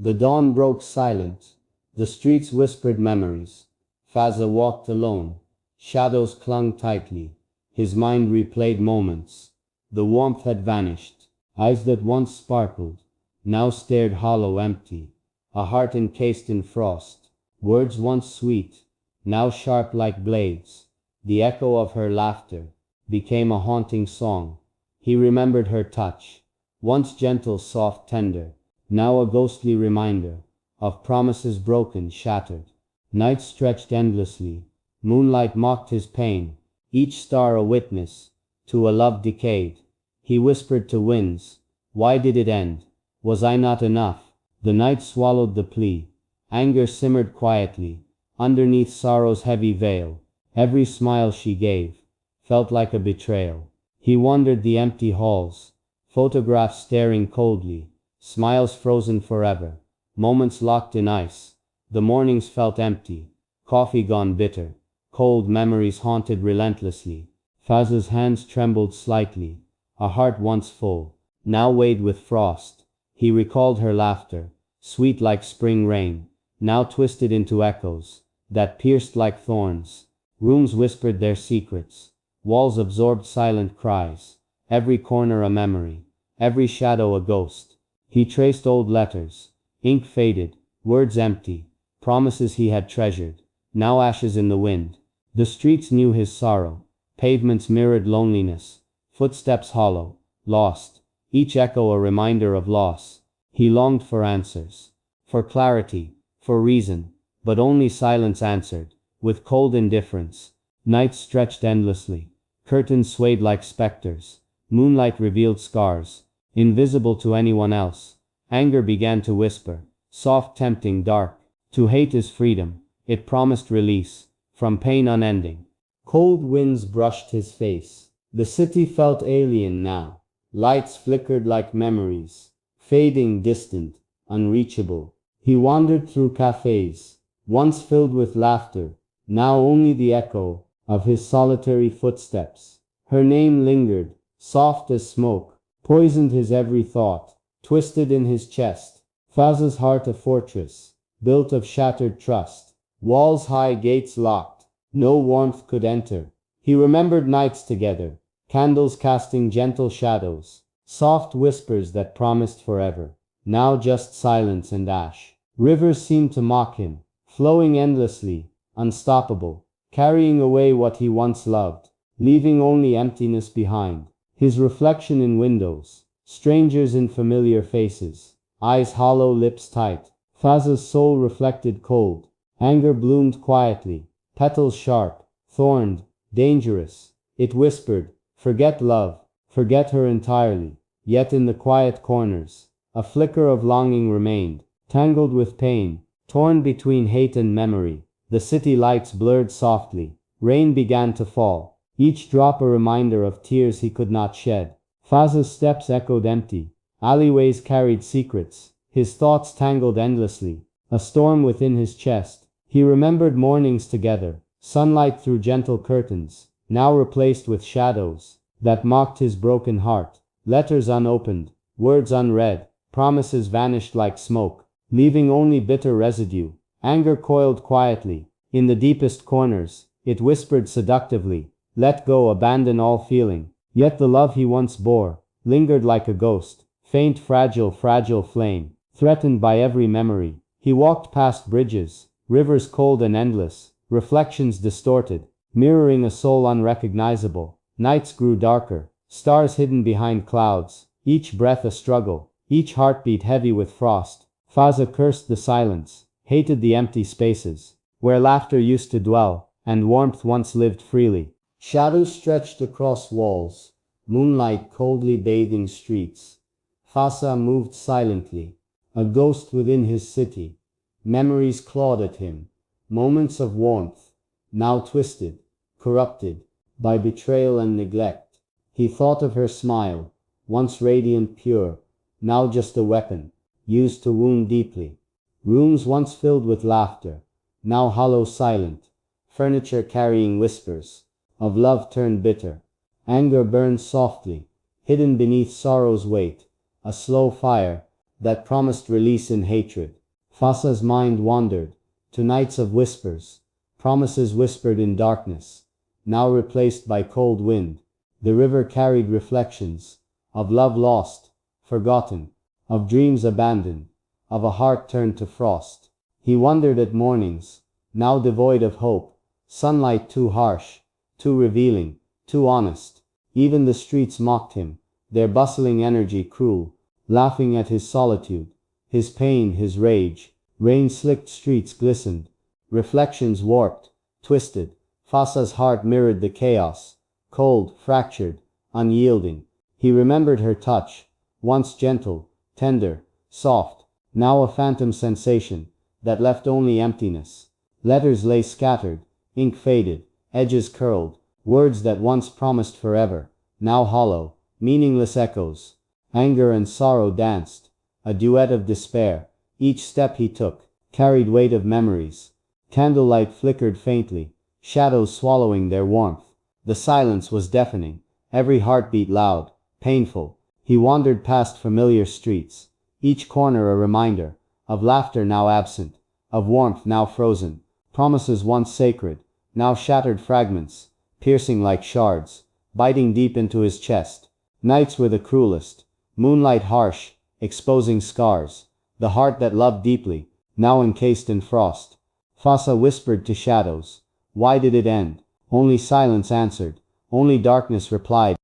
The dawn broke silent. The streets whispered memories. Fazza walked alone. Shadows clung tightly. His mind replayed moments. The warmth had vanished. Eyes that once sparkled now stared hollow, empty. A heart encased in frost. Words once sweet, now sharp like blades. The echo of her laughter became a haunting song. He remembered her touch, once gentle, soft, tender, now a ghostly reminder of promises broken, shattered. Nights stretched endlessly. Moonlight mocked his pain, each star a witness to a love decayed. He whispered to winds, "Why did it end? Was I not enough?" The night swallowed the plea. Anger simmered quietly underneath sorrow's heavy veil. Every smile she gave felt like a betrayal. He wandered the empty halls, photographs staring coldly, smiles frozen forever, moments locked in ice. The mornings felt empty, coffee gone bitter, cold memories haunted relentlessly. Fazza's hands trembled slightly, a heart once full, now weighed with frost. He recalled her laughter, sweet like spring rain, now twisted into echoes that pierced like thorns. Rooms whispered their secrets, walls absorbed silent cries, every corner a memory, every shadow a ghost. He traced old letters, ink faded, words empty, promises he had treasured, now ashes in the wind. The streets knew his sorrow, pavements mirrored loneliness, footsteps hollow, lost, each echo a reminder of loss. He longed for answers, for clarity, for reason, but only silence answered, with cold indifference. Nights stretched endlessly, curtains swayed like specters, moonlight revealed scars, invisible to anyone else. Anger began to whisper, soft, tempting, dark. To hate is freedom, it promised release from pain unending. Cold winds brushed his face. The city felt alien now. Lights flickered like memories, fading, distant, unreachable. He wandered through cafes, once filled with laughter, now only the echo of his solitary footsteps. Her name lingered, soft as smoke, poisoned his every thought, twisted in his chest. Fazza's heart a fortress, built of shattered trust. Walls high, gates locked, no warmth could enter. He remembered nights together, candles casting gentle shadows, soft whispers that promised forever. Now just silence and ash. Rivers seemed to mock him, flowing endlessly, unstoppable, carrying away what he once loved, leaving only emptiness behind. His reflection in windows, strangers in familiar faces, eyes hollow, lips tight. Fazza's soul reflected cold. Anger bloomed quietly, petals sharp, thorned, dangerous. It whispered, "Forget love, forget her entirely." Yet in the quiet corners, a flicker of longing remained, tangled with pain, torn between hate and memory. The city lights blurred softly. Rain began to fall, each drop a reminder of tears he could not shed. Fazza's steps echoed empty. Alleyways carried secrets. His thoughts tangled endlessly. A storm within his chest. He remembered mornings together, sunlight through gentle curtains, now replaced with shadows that mocked his broken heart. Letters unopened, words unread, promises vanished like smoke, leaving only bitter residue. Anger coiled quietly. In the deepest corners, it whispered seductively, "Let go, abandon all feeling." Yet the love he once bore lingered like a ghost, faint, fragile, fragile flame, threatened by every memory. He walked past bridges, rivers cold and endless, reflections distorted, mirroring a soul unrecognizable. Nights grew darker, stars hidden behind clouds, each breath a struggle, each heartbeat heavy with frost. Fazza cursed the silence, hated the empty spaces, where laughter used to dwell, and warmth once lived freely. Shadows stretched across walls, moonlight coldly bathing streets. Fazza moved silently, a ghost within his city. Memories clawed at him, moments of warmth, now twisted, corrupted by betrayal and neglect. He thought of her smile, once radiant, pure, now just a weapon, used to wound deeply. Rooms once filled with laughter, now hollow, silent. Furniture carrying whispers of love turned bitter. Anger burned softly, hidden beneath sorrow's weight. A slow fire that promised release in hatred. Fazza's mind wandered to nights of whispers, promises whispered in darkness, now replaced by cold wind. The river carried reflections of love lost, forgotten, of dreams abandoned, of a heart turned to frost. He wondered at mornings, now devoid of hope, sunlight too harsh, too revealing, too honest. Even the streets mocked him, their bustling energy cruel, laughing at his solitude, his pain, his rage. Rain-slicked streets glistened, reflections warped, twisted. Fazza's heart mirrored the chaos, cold, fractured, unyielding. He remembered her touch, once gentle, tender, soft, now a phantom sensation that left only emptiness. Letters lay scattered, ink faded, edges curled, words that once promised forever, now hollow, meaningless echoes. Anger and sorrow danced, a duet of despair. Each step he took carried weight of memories. Candlelight flickered faintly, shadows swallowing their warmth. The silence was deafening, every heartbeat loud, painful. He wandered past familiar streets, each corner a reminder of laughter now absent, of warmth now frozen, promises once sacred, now shattered fragments, piercing like shards, biting deep into his chest. Nights were the cruelest, moonlight harsh, exposing scars. The heart that loved deeply, now encased in frost. Fazza whispered to shadows. Why did it end? Only silence answered, only darkness replied.